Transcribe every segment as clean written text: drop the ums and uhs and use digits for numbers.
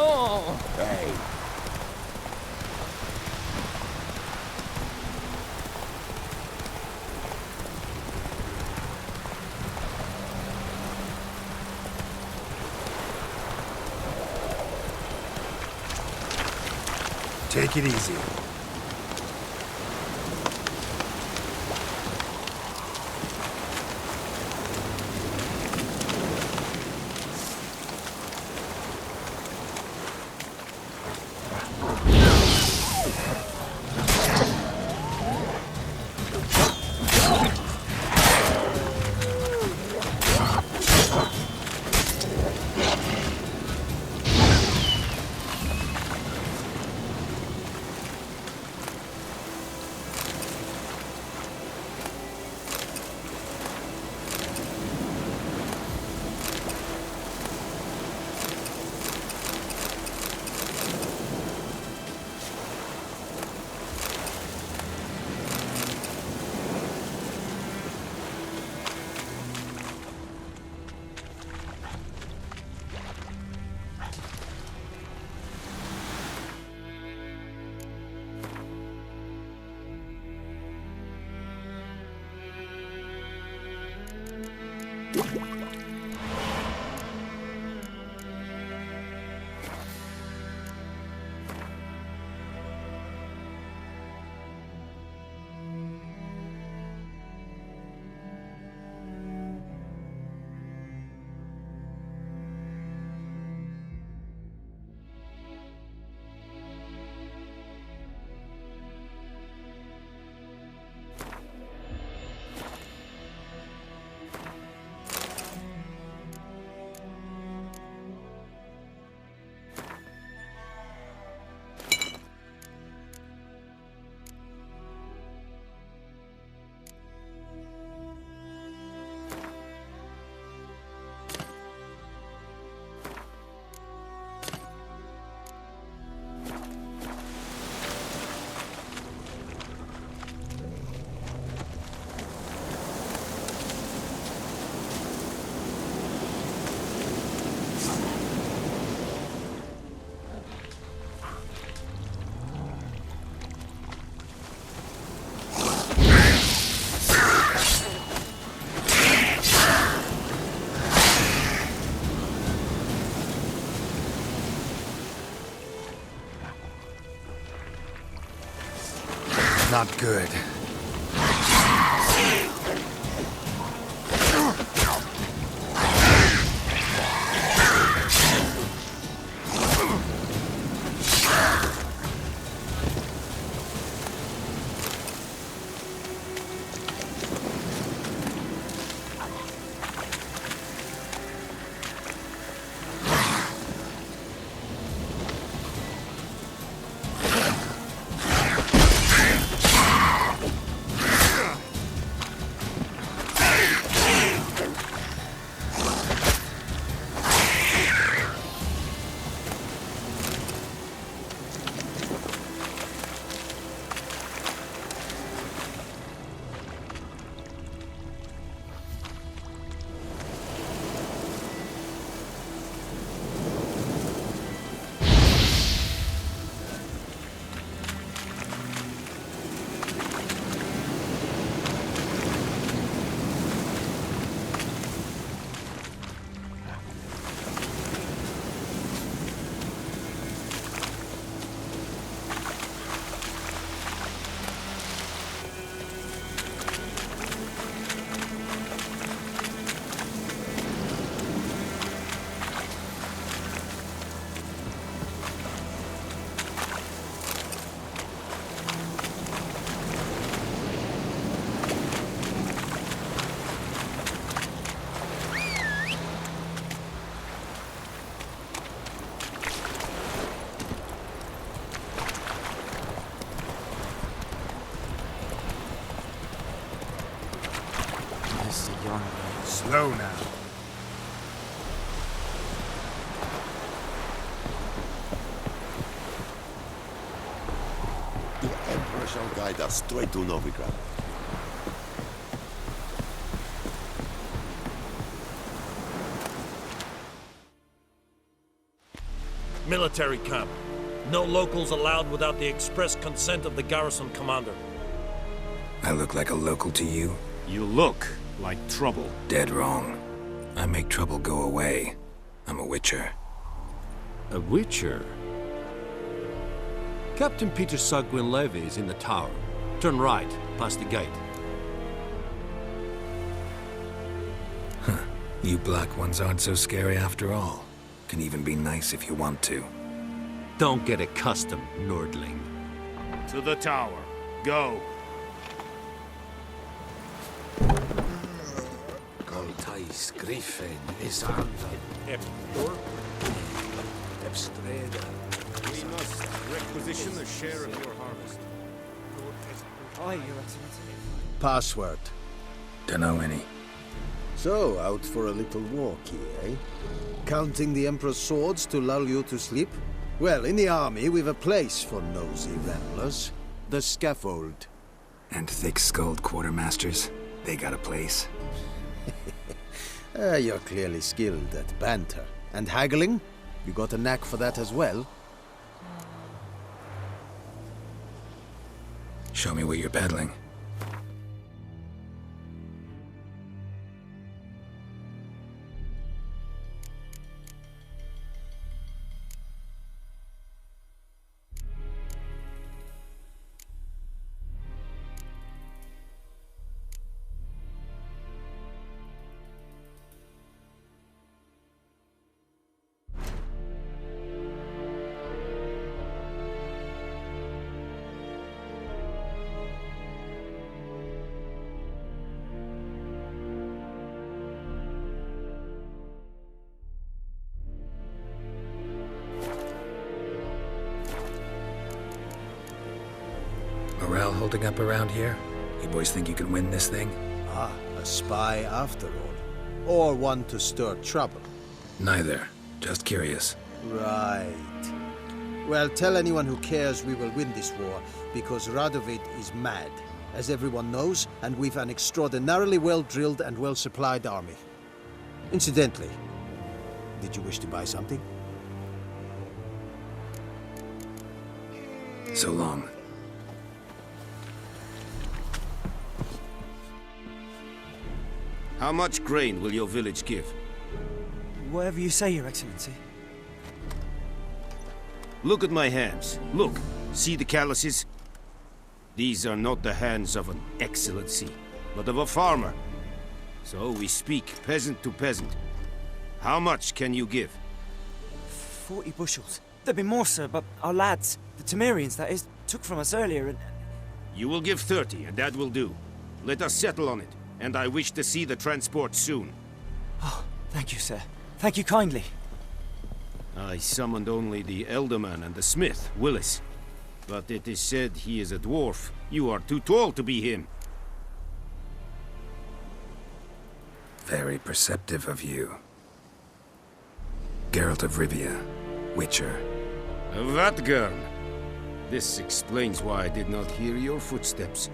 Oh! Hey. Take it easy. Not good. Slow now. The Emperor shall guide us straight to Novigrad. Military camp. No locals allowed without the express consent of the garrison commander. I look like a local to you? You look like trouble. Dead wrong. I make trouble go away. I'm a witcher. A witcher? Captain Peter Sagwin Levy is in the tower. Turn right, past the gate. Huh. You black ones aren't so scary after all. Can even be nice if you want to. Don't get accustomed, Nordling. To the tower. Go. Goltais Griffin is under Epstreda. We must requisition a share of your harvest. Aye, Your Excellency. Password. Dunno any. So, out for a little walkie, eh? Counting the Emperor's swords to lull you to sleep? Well, in the army, we've a place for nosy ramblers. The scaffold. And thick-skulled quartermasters. They got a place. You're clearly skilled at banter. And haggling? You got a knack for that as well? Show me what you're peddling. Morale holding up around here? You boys think you can win this thing? Ah, a spy after all. Or one to stir trouble. Neither. Just curious. Right. Well, tell anyone who cares we will win this war, because Radovid is mad, as everyone knows, and we've an extraordinarily well-drilled and well-supplied army. Incidentally, did you wish to buy something? So long. How much grain will your village give? Whatever you say, Your Excellency. Look at my hands. Look. See the calluses? These are not the hands of an excellency, but of a farmer. So we speak peasant to peasant. How much can you give? 40 bushels. There'd be more, sir, but our lads, the Temerians, that is, took from us earlier and... You will give 30, and that will do. Let us settle on it, and I wish to see the transport soon. Oh, thank you, sir. Thank you kindly. I summoned only the Elderman and the smith, Willis. But it is said he is a dwarf. You are too tall to be him. Very perceptive of you. Geralt of Rivia, Witcher. Vatgern! This explains why I did not hear your footsteps.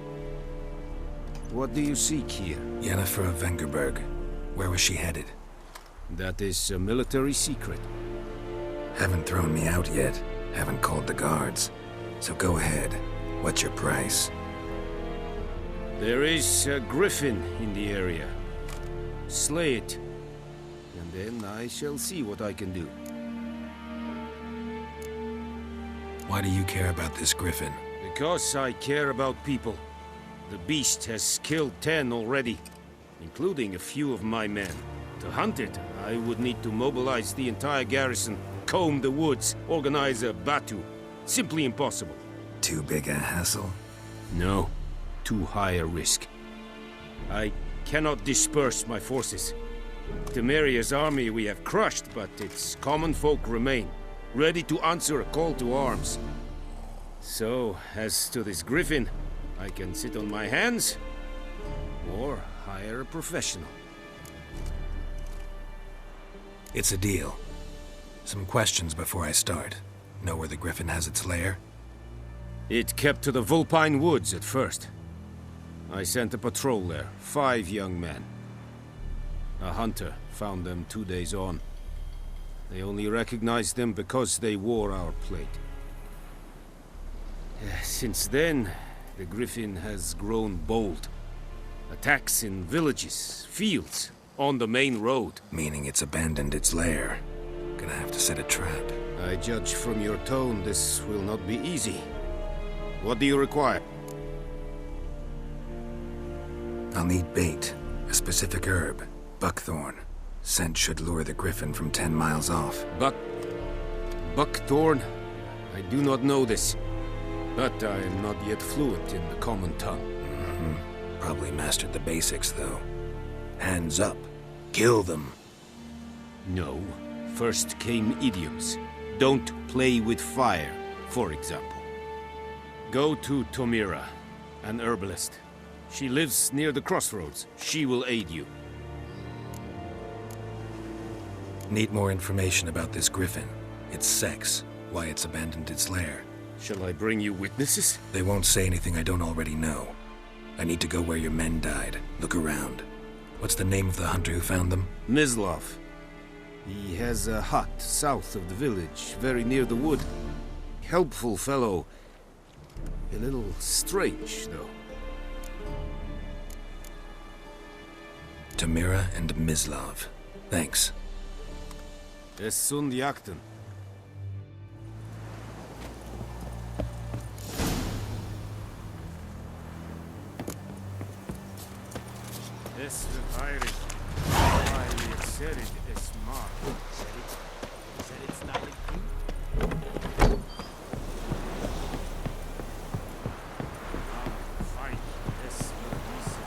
What do you seek here? Yennefer of Vengerberg. Where was she headed? That is a military secret. Haven't thrown me out yet. Haven't called the guards. So go ahead. What's your price? There is a griffin in the area. Slay it. And then I shall see what I can do. Why do you care about this griffin? Because I care about people. The beast has killed 10 already, including a few of my men. To hunt it, I would need to mobilize the entire garrison, comb the woods, organize a batu. Simply impossible. Too big a hassle? No. Too high a risk. I cannot disperse my forces. Temeria's army we have crushed, but its common folk remain, ready to answer a call to arms. So, as to this griffin, I can sit on my hands, or hire a professional. It's a deal. Some questions before I start. Know where the Griffin has its lair? It kept to the Vulpine Woods at first. I sent a patrol there, 5 young men. A hunter found them 2 days on. They only recognized them because they wore our plate. Since then, the Griffin has grown bold. Attacks in villages, fields, on the main road. Meaning it's abandoned its lair. Gonna have to set a trap. I judge from your tone this will not be easy. What do you require? I'll need bait. A specific herb. Buckthorn. Scent should lure the Griffin from 10 miles off. Buckthorn? I do not know this. But I am not yet fluent in the common tongue. Probably mastered the basics, though. Hands up. Kill them. No. First came idioms. Don't play with fire, for example. Go to Tomira, an herbalist. She lives near the crossroads. She will aid you. Need more information about this Griffin. Its sex. Why it's abandoned its lair. Shall I bring you witnesses? They won't say anything I don't already know. I need to go where your men died. Look around. What's the name of the hunter who found them? Mislav. He has a hut south of the village, very near the wood. Helpful fellow. A little strange, though. Tamira and Mislav. Thanks. Es sunt jakten. Es verheiligt. Weil ich serit es mag. Serit's not fine. Es wird wissen.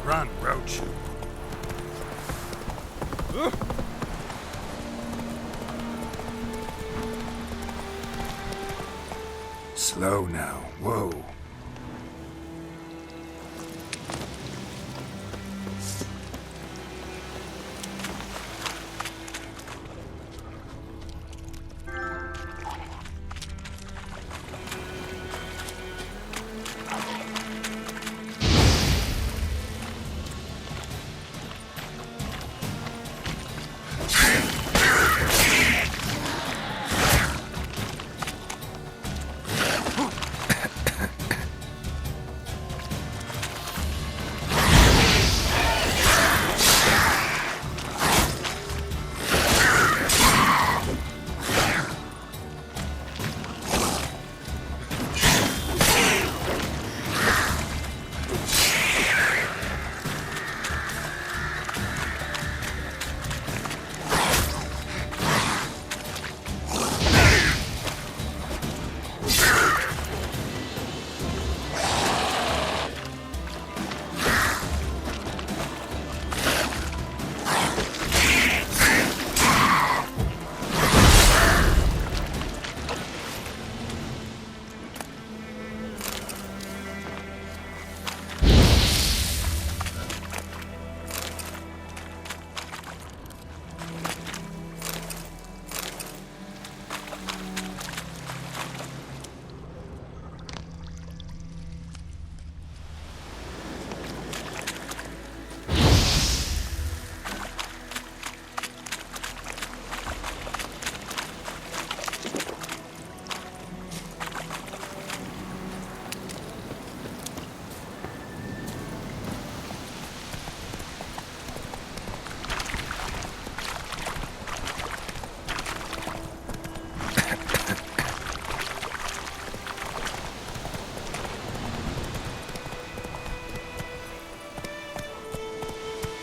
Run, Roach. Slow now. Whoa.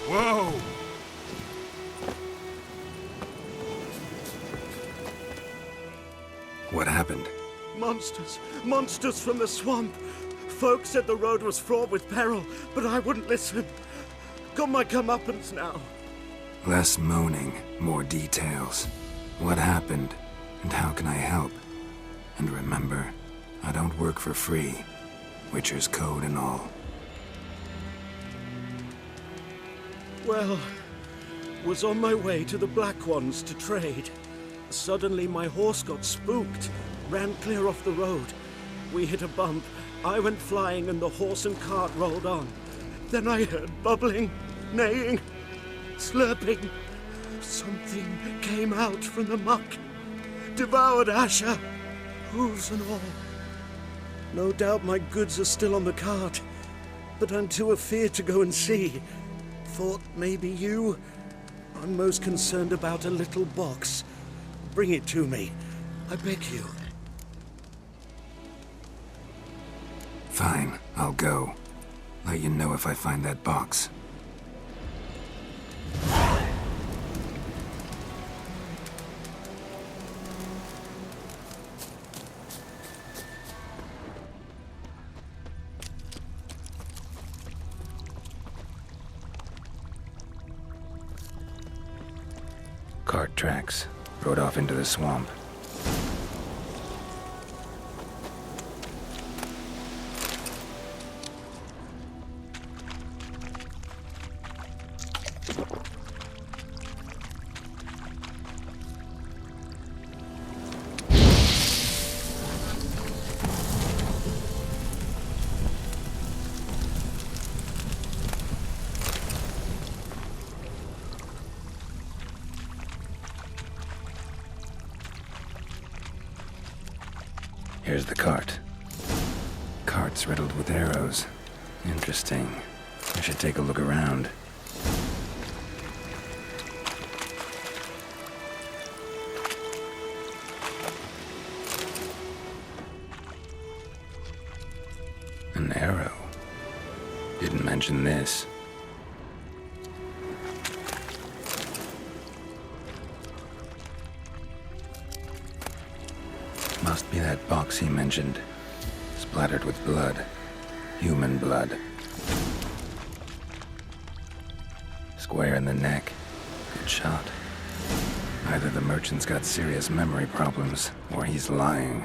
Whoa! What happened? Monsters! Monsters from the swamp! Folk said the road was fraught with peril, but I wouldn't listen. Got my comeuppance now. Less moaning, more details. What happened, and how can I help? And remember, I don't work for free. Witcher's code and all. Well, was on my way to the Black Ones to trade. Suddenly my horse got spooked, ran clear off the road. We hit a bump, I went flying and the horse and cart rolled on. Then I heard bubbling, neighing, slurping. Something came out from the muck, devoured Asher, hooves and all. No doubt my goods are still on the cart, but I'm too afeard to go and see. Thought maybe you. I'm most concerned about a little box. Bring it to me, I beg you. Fine, I'll go. Let you know if I find that box. Cart tracks. Rode off into the swamp. Here's the cart. Cart's riddled with arrows. Interesting. I should take a look around. An arrow. Didn't mention this. Must be that box he mentioned. Splattered with blood. Human blood. Square in the neck. Good shot. Either the merchant's got serious memory problems, or he's lying.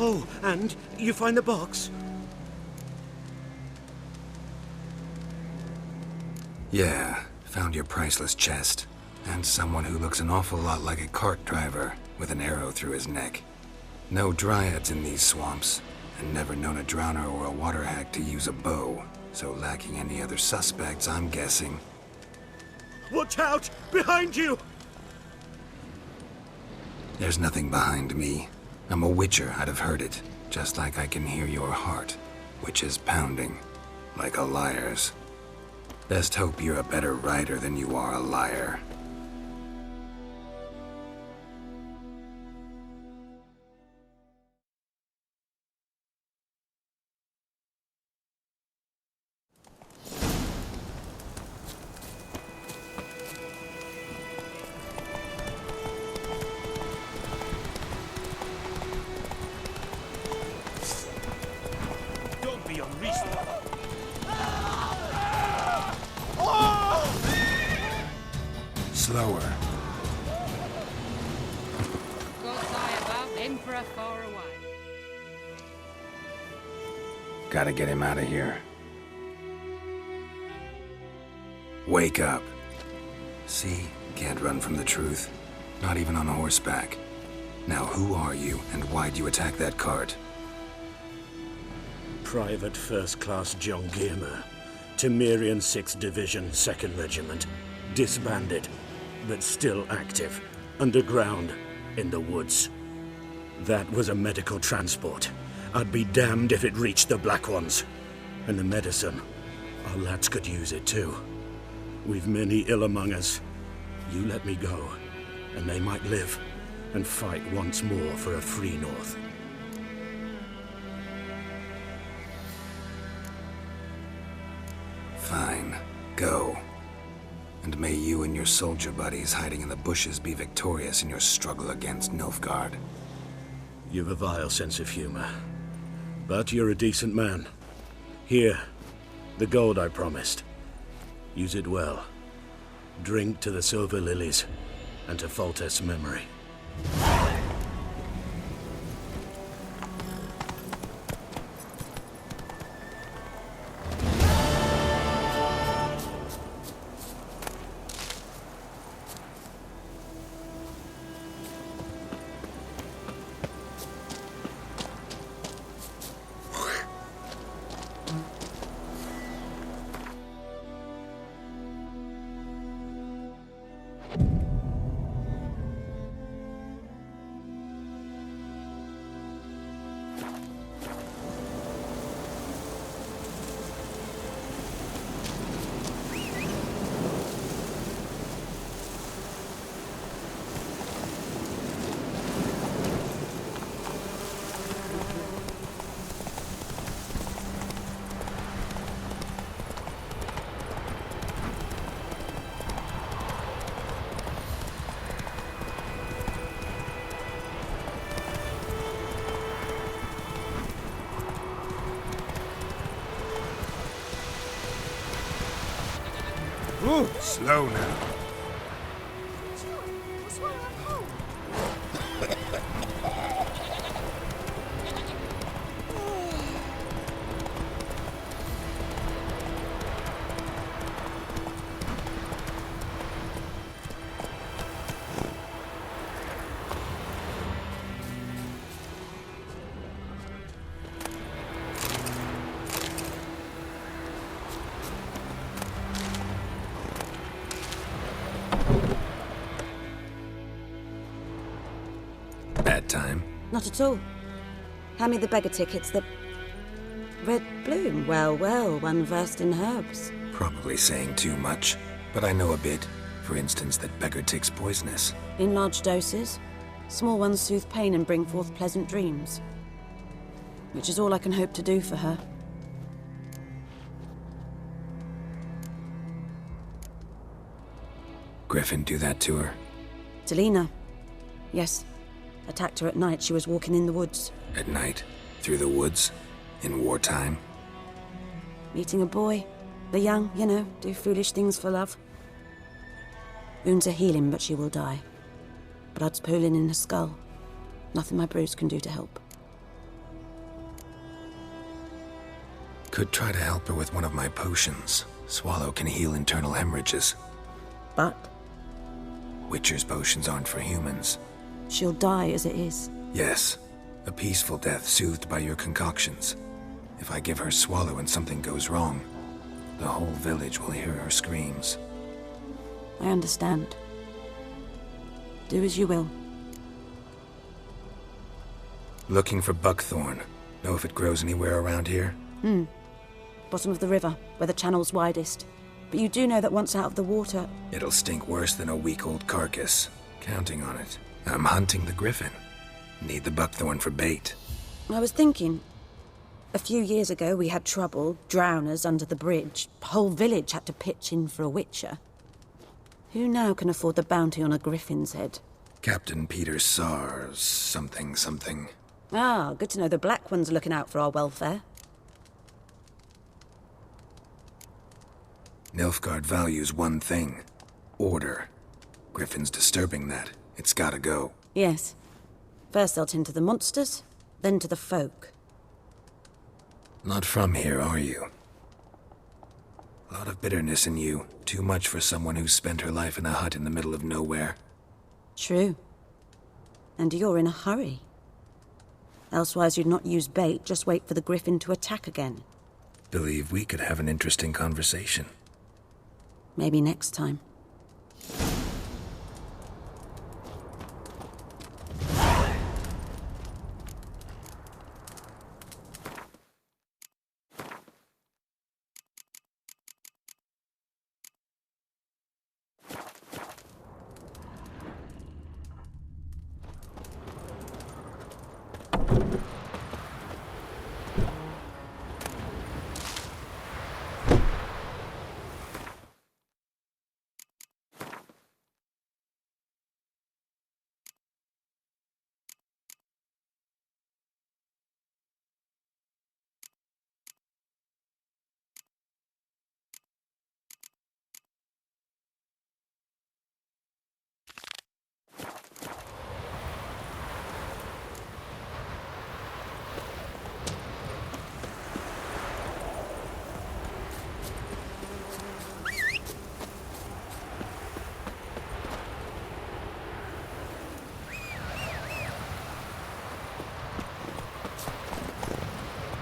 Oh, and you find the box? Yeah, found your priceless chest. And someone who looks an awful lot like a cart driver, with an arrow through his neck. No dryads in these swamps, and never known a drowner or a water hack to use a bow. So lacking any other suspects, I'm guessing. Watch out! Behind you! There's nothing behind me. I'm a witcher, I'd have heard it. Just like I can hear your heart, which is pounding, like a liar's. Best hope you're a better rider than you are a liar. Be unreasonable. Slower. God's eye above, Emperor far away. Gotta get him out of here. Wake up. See? Can't run from the truth. Not even on horseback. Now who are you, and why'd you attack that cart? Private First Class John Giermer, Temerian 6th Division, 2nd Regiment. Disbanded. but still active, underground, in the woods. That was a medical transport. I'd be damned if it reached the Black Ones. And the medicine, our lads could use it too. We've many ill among us. You let me go, and they might live and fight once more for a free North. Fine. Go. And may you and your soldier buddies hiding in the bushes be victorious in your struggle against Nilfgaard. You've a vile sense of humor. But you're a decent man. Here, the gold I promised. Use it well. Drink to the silver lilies, and to Foltest's memory. Slow now. Bad time? Not at all. Hand me the beggar tickets, the... Red bloom? Well, well, one versed in herbs. Probably saying too much, but I know a bit. For instance, that beggar tick's poisonous. In large doses. Small ones soothe pain and bring forth pleasant dreams. Which is all I can hope to do for her. Griffin do that to her? Delina. Yes. Attacked her at night. She was walking in the woods. At night? Through the woods? In wartime? Meeting a boy. The young, you know, do foolish things for love. Wounds are healing, but she will die. Blood's pooling in her skull. Nothing my bruise can do to help. Could try to help her with one of my potions. Swallow can heal internal hemorrhages. But? Witcher's potions aren't for humans. She'll die as it is. Yes. A peaceful death soothed by your concoctions. If I give her Swallow and something goes wrong, the whole village will hear her screams. I understand. Do as you will. Looking for buckthorn. Know if it grows anywhere around here? Bottom of the river, where the channel's widest. But you do know that once out of the water... It'll stink worse than a week-old carcass. Counting on it. I'm hunting the griffin. Need the buckthorn for bait. I was thinking... A few years ago we had trouble, drowners under the bridge. Whole village had to pitch in for a witcher. Who now can afford the bounty on a griffin's head? Captain Peter Sars, something. Ah, good to know the Black One's looking out for our welfare. Nilfgaard values one thing. Order. Griffin's disturbing that. It's gotta go. Yes. First they'll tend to the monsters, then to the folk. Not from here, are you? A lot of bitterness in you. Too much for someone who's spent her life in a hut in the middle of nowhere. True. And you're in a hurry. Elsewise you'd not use bait, just wait for the griffin to attack again. Believe we could have an interesting conversation. Maybe next time.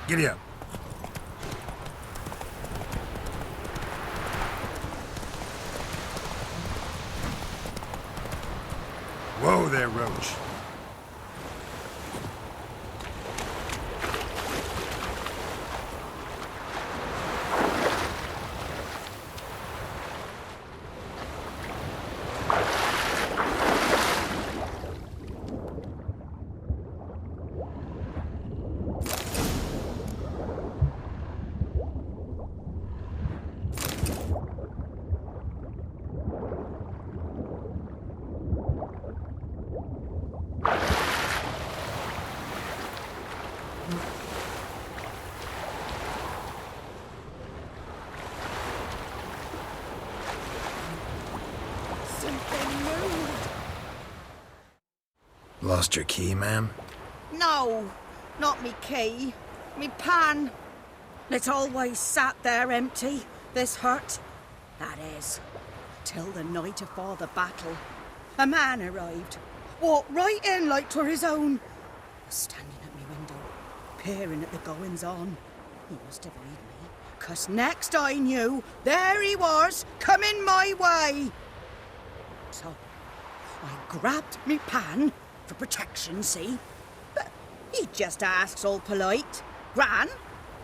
Giddy up. Whoa there, Roach. Lost your key, ma'am? No, not me key. Me pan. It's always sat there empty, this hut. That is, till the night afore the battle. A man arrived, walked right in like 'twere his own. Was standing at me window, peering at the goings-on. He must have read me, 'cause next I knew, there he was, coming my way. So, I grabbed me pan, for protection, see? But he just asks all polite, Gran,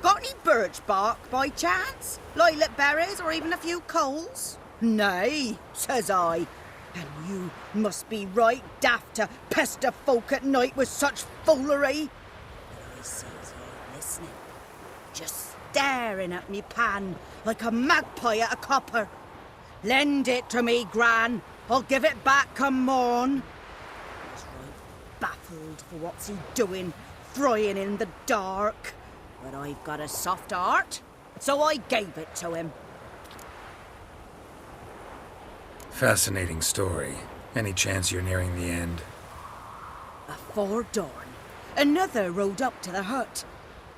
got any birch bark by chance? Lilac berries or even a few coals? Nay, says I. And you must be right daft to pester folk at night with such foolery. But I sees he listening, just staring at me pan like a magpie at a copper. Lend it to me, Gran. I'll give it back come morn. Baffled for what's he doing, frying in the dark. But I've got a soft heart, so I gave it to him. Fascinating story. Any chance you're nearing the end? Afore dawn, another rode up to the hut.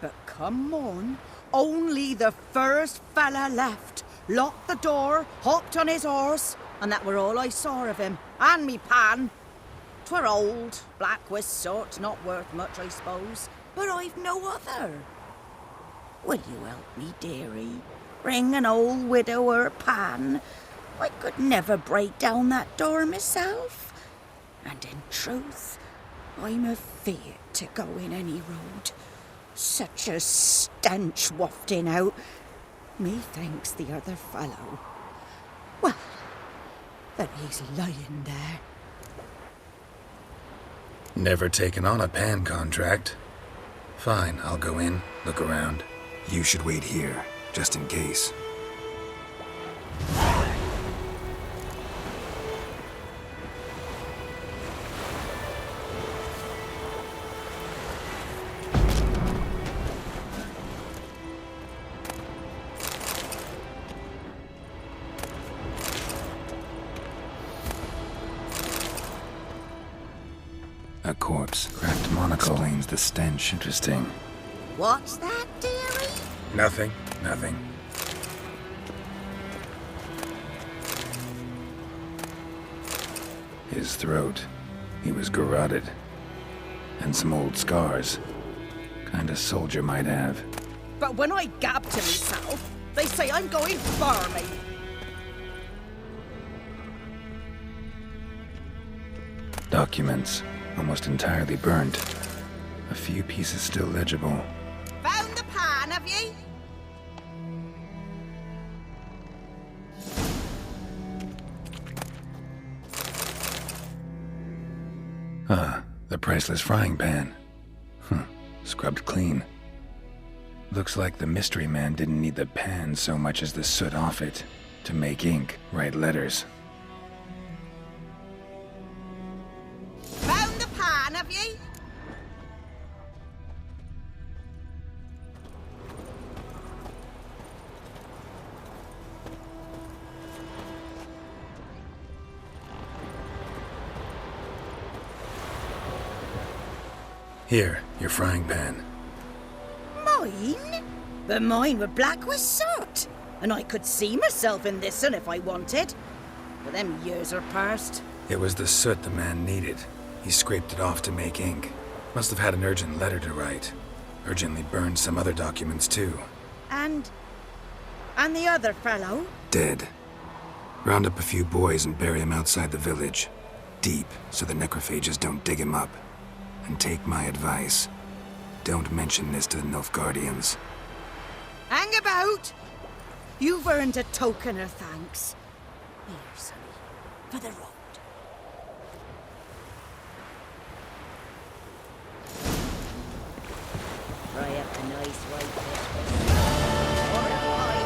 But come morn, only the first fella left, locked the door, hopped on his horse, and that were all I saw of him, and me pan. 'Twere old, black with soot, not worth much, I suppose, but I've no other. Will you help me, dearie? Bring an old widower pan. I could never break down that door myself. And in truth, I'm afeard to go in any road. Such a stench wafting out. Methinks the other fellow, well, that he's lying there. Never taken on a pan contract. Fine, I'll go in, look around. You should wait here, just in case. A corpse, cracked monocle explains the stench. Interesting. What's that, dearie? Nothing. His throat. He was garroted. And some old scars. Kind a soldier might have. But when I gab to myself, they say I'm going farming. Documents. Almost entirely burnt. A few pieces still legible. Found the pan, have ye? Ah, the priceless frying pan. Scrubbed clean. Looks like the mystery man didn't need the pan so much as the soot off it to make ink, write letters. Found the pan, have ye? Here, your frying pan. Mine? But mine were black with soot, and I could see myself in this one if I wanted. But them years are past. It was the soot the man needed. He scraped it off to make ink. Must have had an urgent letter to write. Urgently burned some other documents too. And the other fellow? Dead. Round up a few boys and bury him outside the village. Deep, so the necrophages don't dig him up. And take my advice. Don't mention this to the Nilfgaardians. Hang about! You've earned a token of thanks. Here, sonny, for the road. Fry up a nice white fish. Or a pie.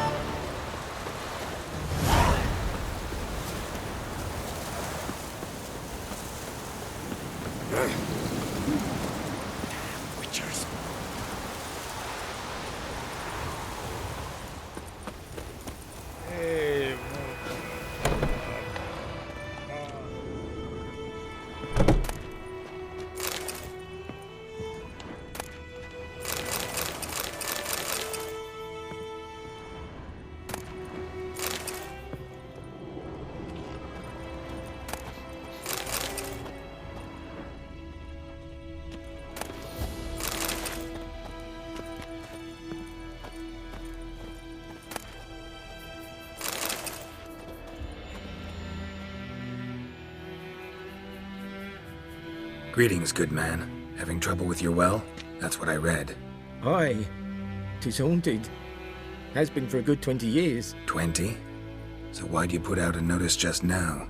Damn witchers. Greetings, good man. Having trouble with your well? That's what I read. Aye. 'Tis haunted. Has been for a good 20 years. 20? So why'd you put out a notice just now?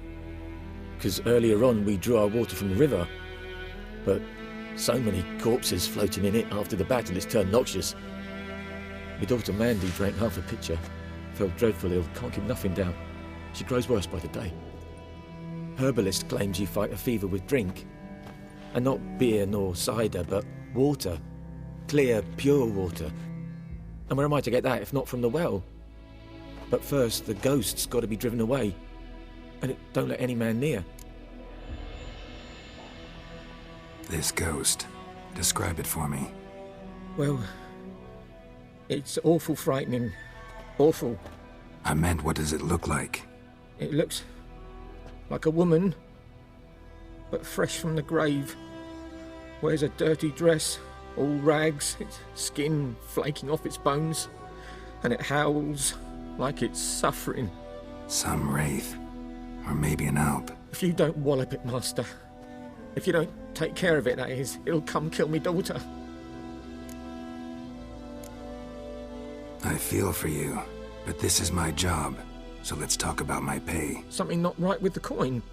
'Cause earlier on we drew our water from the river. But so many corpses floating in it after the battle it's turned noxious. My daughter Mandy drank half a pitcher. Felt dreadful ill, can't keep nothing down. She grows worse by the day. Herbalist claims you fight a fever with drink. And not beer nor cider, but water. Clear, pure water. And where am I to get that if not from the well? But first, the ghost's got to be driven away. And it don't let any man near. This ghost. Describe it for me. Well, it's awful frightening. Awful. I meant, what does it look like? It looks like a woman, but fresh from the grave. Wears a dirty dress, all rags, its skin flaking off its bones, and it howls like it's suffering. Some wraith. Or maybe an alp. If you don't wallop it, Master, if you don't take care of it, that is, it'll come kill me daughter. I feel for you, but this is my job, so let's talk about my pay. Something not right with the coin.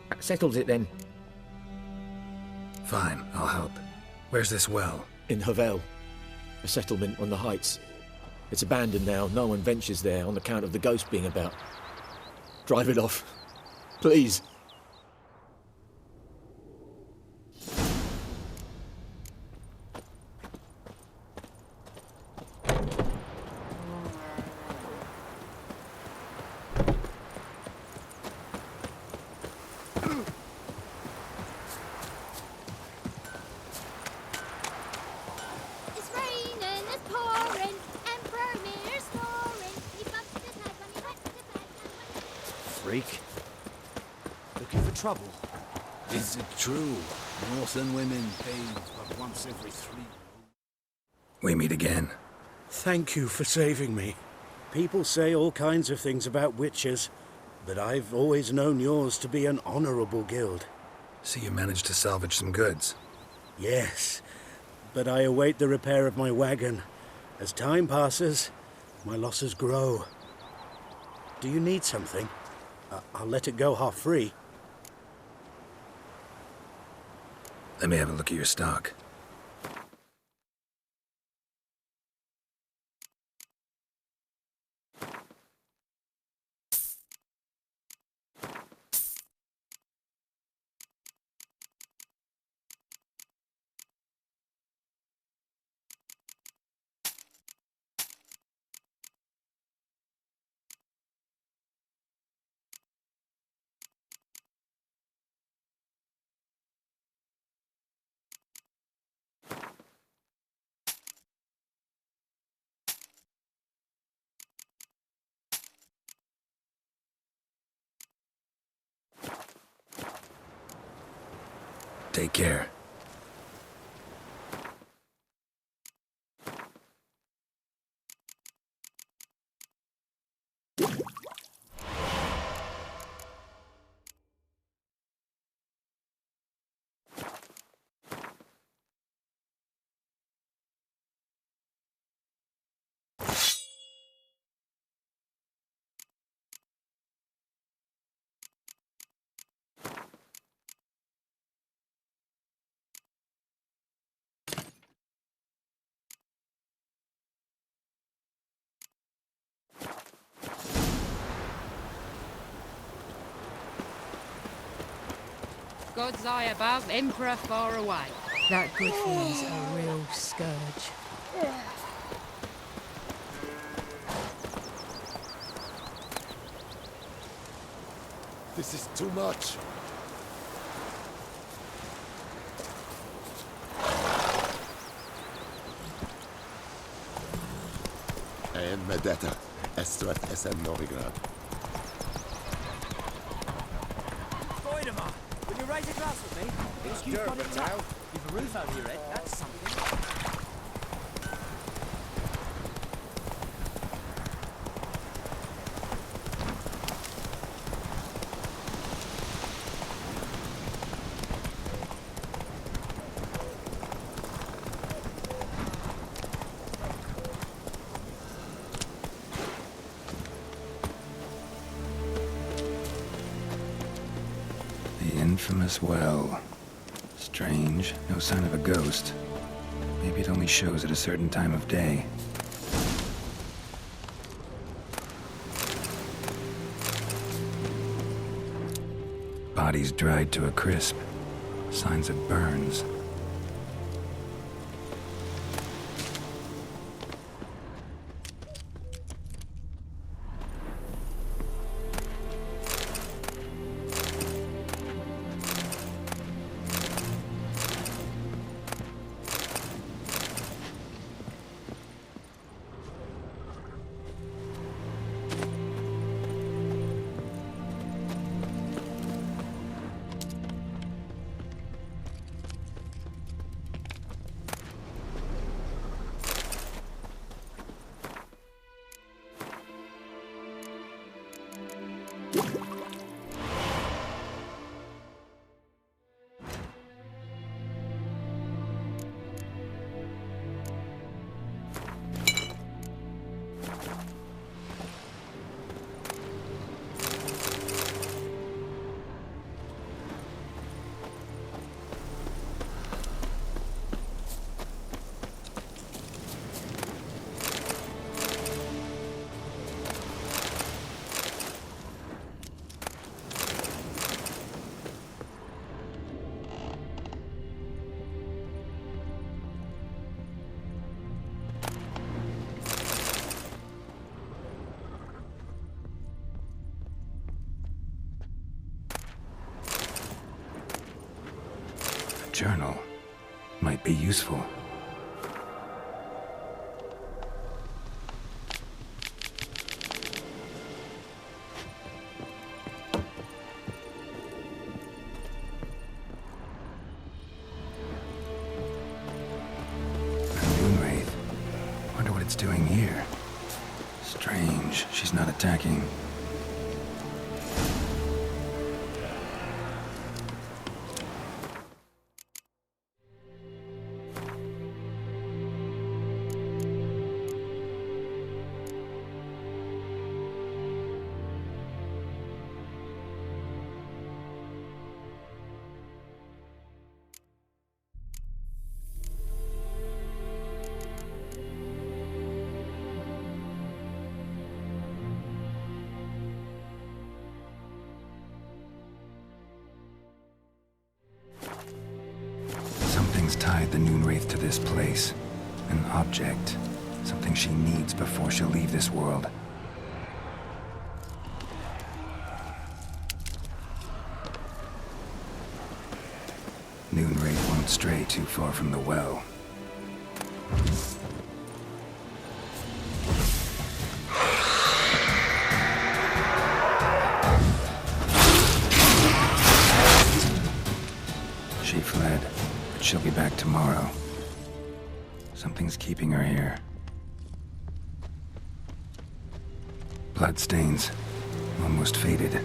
That settles it then. Fine, I'll help. Where's this well? In Havel, a settlement on the heights. It's abandoned now, no one ventures there on account of the ghost being about. Drive it off, please. Freak. Looking for trouble. Is it true? Northern women bathe but once every 3. We meet again. Thank you for saving me. People say all kinds of things about witches, but I've always known yours to be an honorable guild. So you managed to salvage some goods? Yes, but I await the repair of my wagon. As time passes, my losses grow. Do you need something? I'll let it go half-free. Let me have a look at your stock. Take care. God's eye above, Emperor far away. That griffin's a real scourge. This is too much. And Medeta, Estrat SM Novigrad. Voidemar, will you raise a glass with me? Think you've got it tough. You've a roof over your head, that's something. The infamous well. Strange, no sign of a ghost. Maybe it only shows at a certain time of day. Bodies dried to a crisp. Signs of burns. Journal might be useful. A moon wraith. Wonder what it's doing here. Strange, she's not attacking. Something's tied the Noon Wraith to this place. An object. Something she needs before she'll leave this world. Noon Wraith won't stray too far from the well. She fled. she'll be back tomorrow. Something's keeping her here. Bloodstains. Almost faded.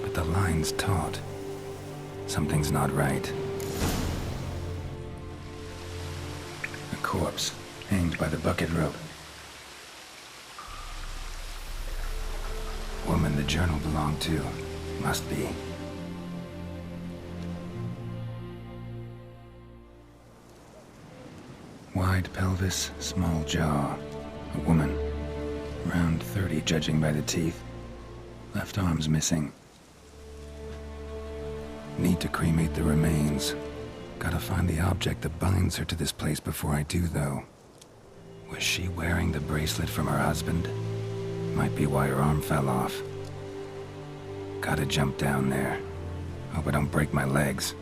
But the line's taut. Something's not right. A corpse, hanged by the bucket rope. Woman the journal belonged to. Must be. Wide pelvis, small jaw. A woman. Around 30, judging by the teeth. Left arm's missing. Need to cremate the remains. Gotta find the object that binds her to this place before I do, though. Was she wearing the bracelet from her husband? Might be why her arm fell off. Gotta jump down there. Hope I don't break my legs.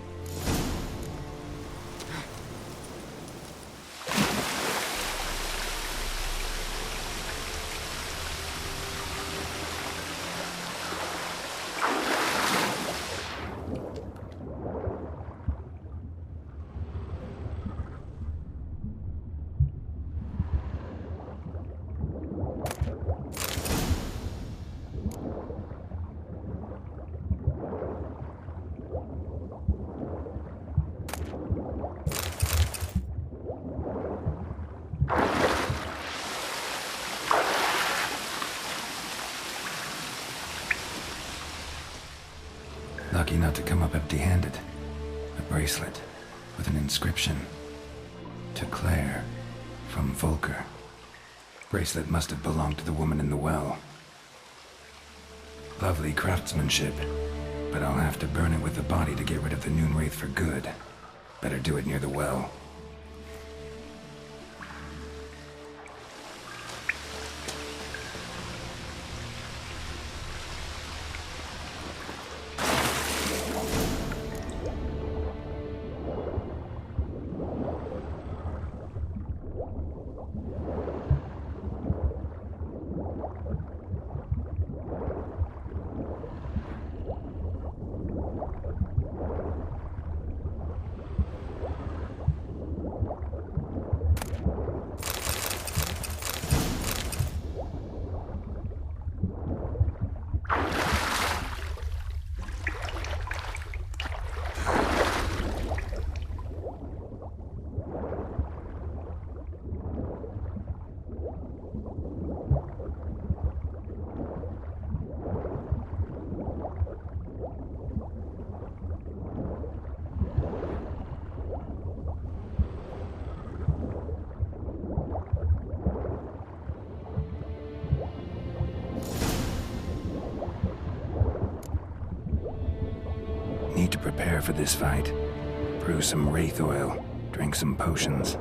Lucky not to come up empty-handed. A bracelet with an inscription. To Claire, from Volker. Bracelet must have belonged to the woman in the well. Lovely craftsmanship, but I'll have to burn it with the body to get rid of the Noon Wraith for good. Better do it near the well. Need to prepare for this fight. Brew some wraith oil, drink some potions.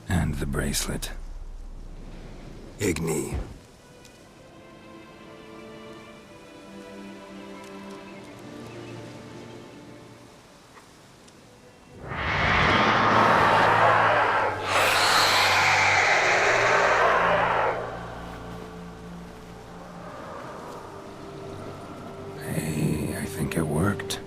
And the bracelet. Igni. Hey, I think it worked.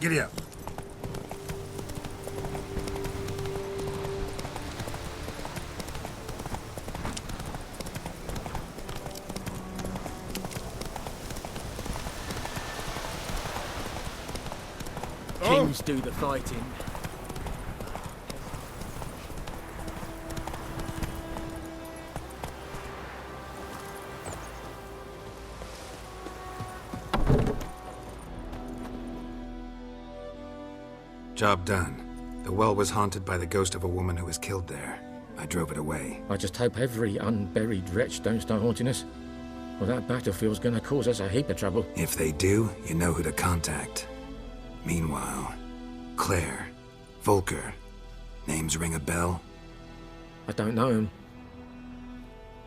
Giddy up. Kings do the fighting. Job done. The well was haunted by the ghost of a woman who was killed there. I drove it away. I just hope every unburied wretch don't start haunting us. Well, that battlefield's gonna cause us a heap of trouble. If they do, you know who to contact. Meanwhile, Claire, Volker, names ring a bell? I don't know him.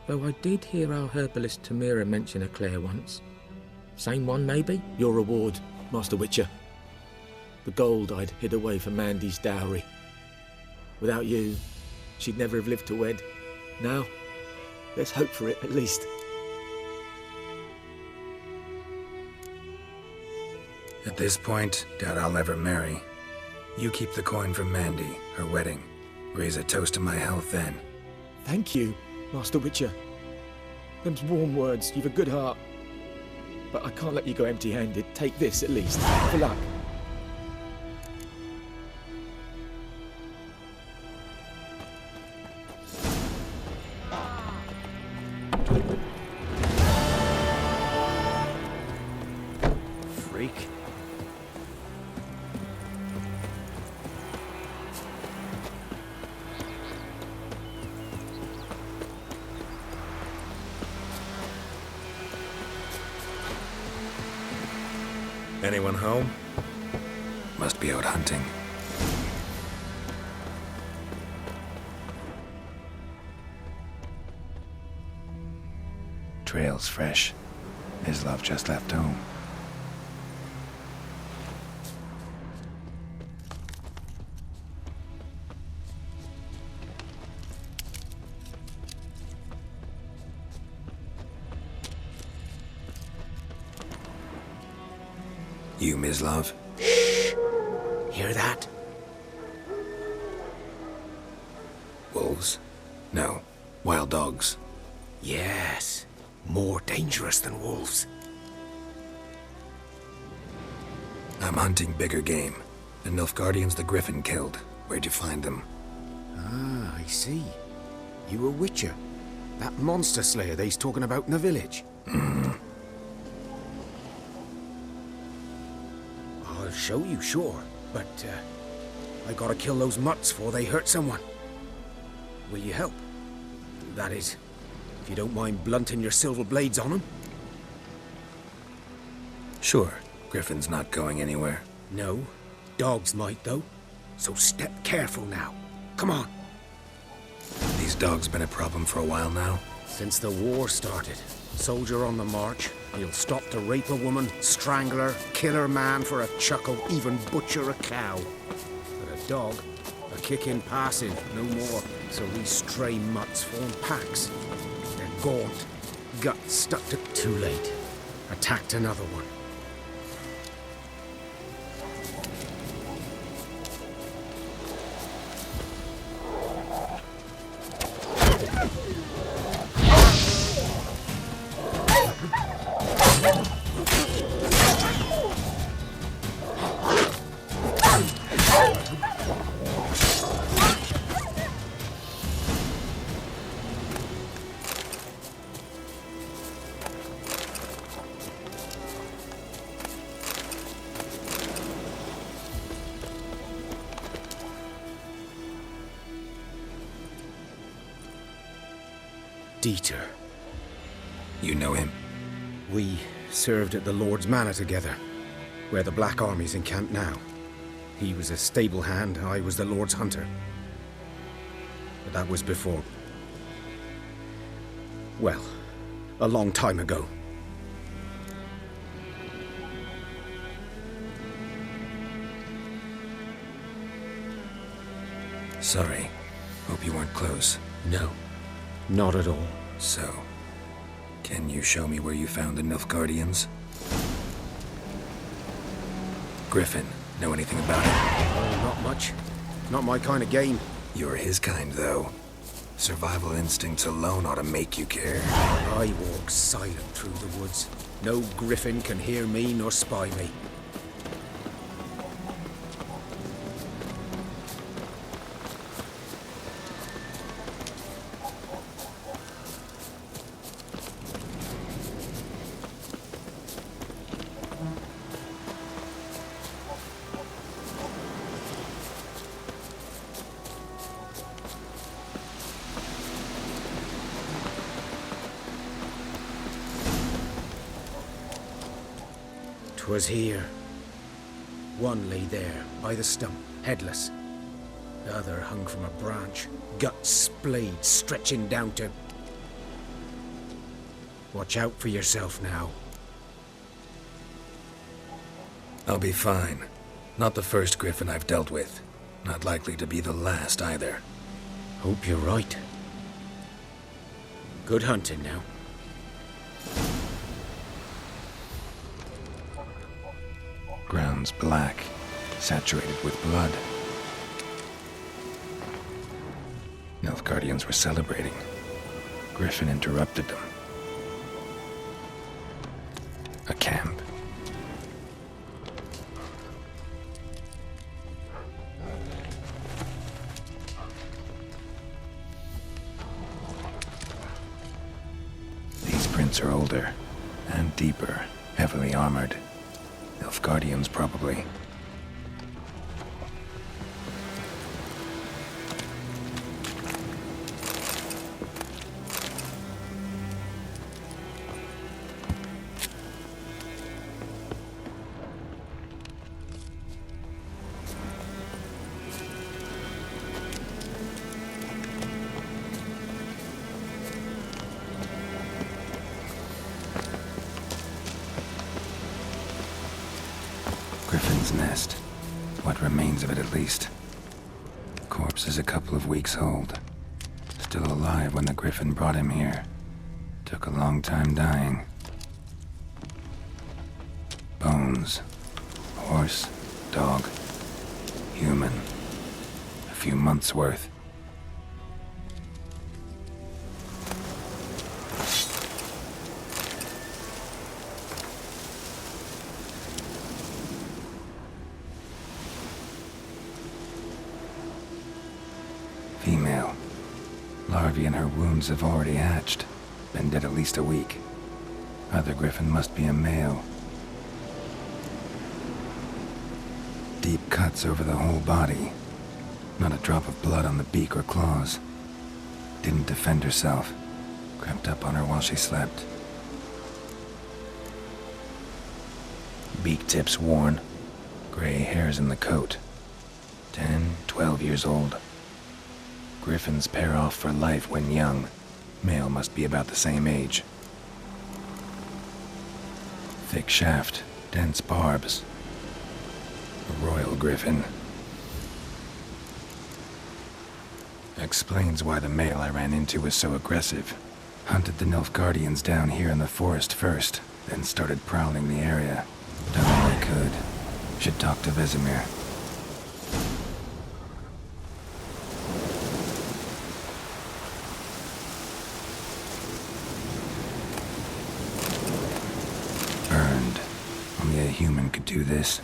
Though I did hear our herbalist Tamira mention a Claire once. Same one, maybe? Your reward, Master Witcher. The gold I'd hid away for Mandy's dowry. Without you, she'd never have lived to wed. Now, let's hope for it, at least. At this point, doubt I'll ever marry. You keep the coin from Mandy, her wedding. Raise a toast to my health then. Thank you, Master Witcher. Them's warm words, you've a good heart. But I can't let you go empty-handed. Take this, at least, for luck. Freak. Anyone home? Must be out hunting. Trail's fresh. Mislav just left home. You, Mislav? Hear that? Wolves? No. Wild dogs. Yes. More dangerous than wolves. I'm hunting bigger game. The Nilfgaardians the Griffin killed. Where'd you find them? Ah, I see. You a witcher. That monster slayer they's talking about in the village. I'll show you, sure. But, I gotta kill those mutts before they hurt someone. Will you help? That is, if you don't mind blunting your silver blades on them. Sure. Griffin's not going anywhere. No. Dogs might, though. So step careful now. Come on. These dogs been a problem for a while now? Since the war started. Soldier on the march. He'll stop to rape a woman, strangle her, kill her man for a chuckle, even butcher a cow. But a dog, a kick in passing, no more. So these stray mutts form packs. They're gaunt, guts stuck to... Too late. Attacked another one. Dieter. You know him? We served at the Lord's Manor together, where the Black Army's encamped now. He was a stable hand, I was the Lord's hunter. But that was before... well, a long time ago. Sorry. Hope you weren't close. No. Not at all. So, can you show me where you found the Nilfgaardians? Griffin, Know anything about it? Oh, not much. Not my kind of game. You're his kind, though. Survival instincts alone ought to make you care. I walk silent through the woods. No griffin can hear me nor spy me. Was here. One lay there, by the stump, headless. The other hung from a branch, guts splayed, stretching down to... Watch out for yourself now. I'll be fine. Not the first griffin I've dealt with. Not likely to be the last, either. Hope you're right. Good hunting now. Ground's black, saturated with blood. Nilfgaardians were celebrating. Griffin interrupted them. A camp. These prints are older and deeper, heavily armored. Nilfgaardians, probably. Griffin's nest. What remains of it, at least. Corpse is a couple of weeks old. Still alive when the Griffin brought him here. Took a long time dying. Bones. Horse, dog, human. A few months' worth. Female. Larvae in her wounds have already hatched. Been dead at least a week. Other griffin must be a male. Deep cuts over the whole body. Not a drop of blood on the beak or claws. Didn't defend herself. Crept up on her while she slept. Beak tips worn. Gray hairs in the coat. 10, 12 years old. Griffins pair off for life when young. Male must be about the same age. Thick shaft, dense barbs. A royal griffin. Explains why the male I ran into was so aggressive. Hunted the Nilfgaardians down here in the forest first, then started prowling the area. Done all I could. Should talk to Vesemir. Burned. Only a human could do this.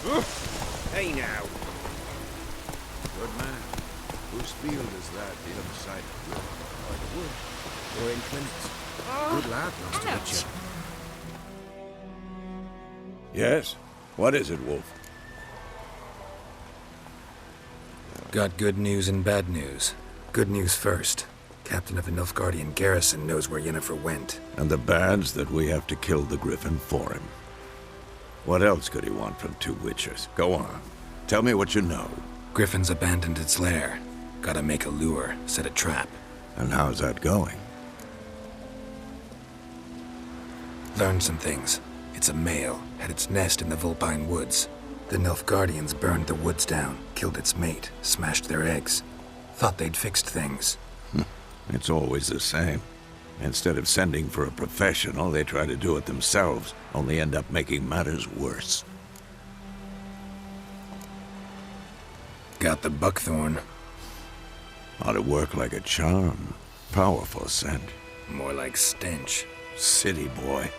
Hey now. Good man. Whose field is that the other side of the river? By the wood. Or in Clements. Good lad, Master Witcher. Yes? What is it, Wolf? Got good news and bad news. Good news first. Captain of the Nilfgaardian garrison knows where Yennefer went. And the bad's that we have to kill the Griffin for him. What else could he want from two Witchers? Go on. Tell me what you know. Griffin's abandoned its lair. Gotta make a lure, set a trap. And how's that going? Learned some things. It's a male, had its nest in the Vulpine Woods. The Nilfgaardians burned the woods down, killed its mate, smashed their eggs. Thought they'd fixed things. It's always the same. Instead of sending for a professional, they try to do it themselves, only end up making matters worse. Got the buckthorn. Ought to work like a charm. Powerful scent. More like stench. City boy.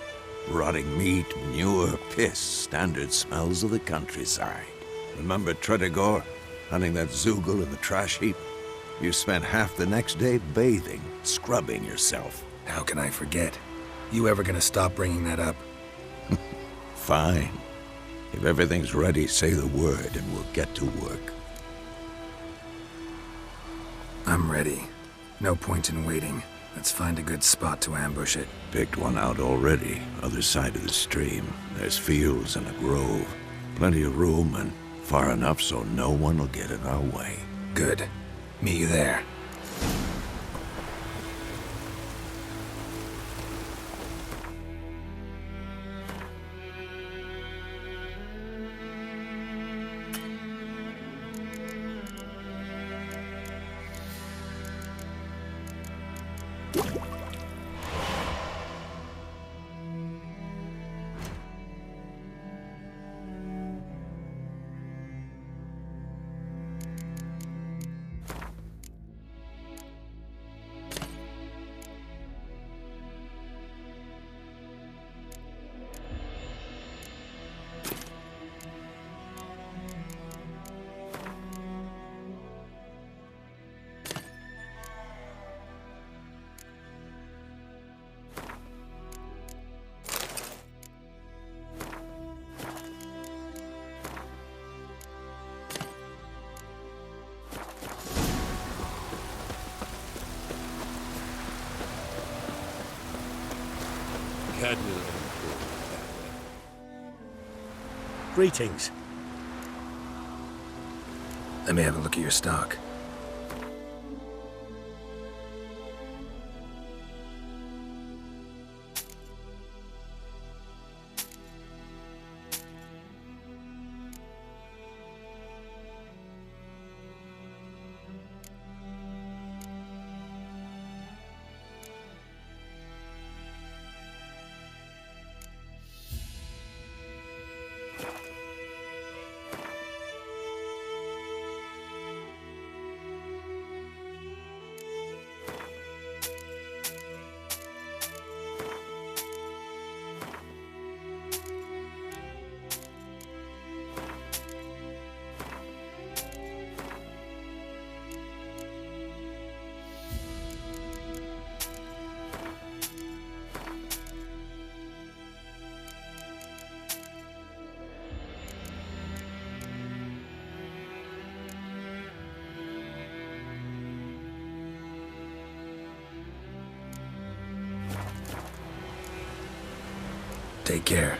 Rotting meat, manure, piss, standard smells of the countryside. Remember Tretogor? Hunting that Zoogle in the trash heap? You spent half the next day bathing, scrubbing yourself. How can I forget? You ever gonna stop bringing that up? Fine. If everything's ready, say the word and we'll get to work. I'm ready. No point in waiting. Let's find a good spot to ambush it. Picked one out already, other side of the stream. There's fields and a grove. Plenty of room and far enough so no one will get in our way. Good. Meet you there. Greetings. Let me have a look at your stock. Take care.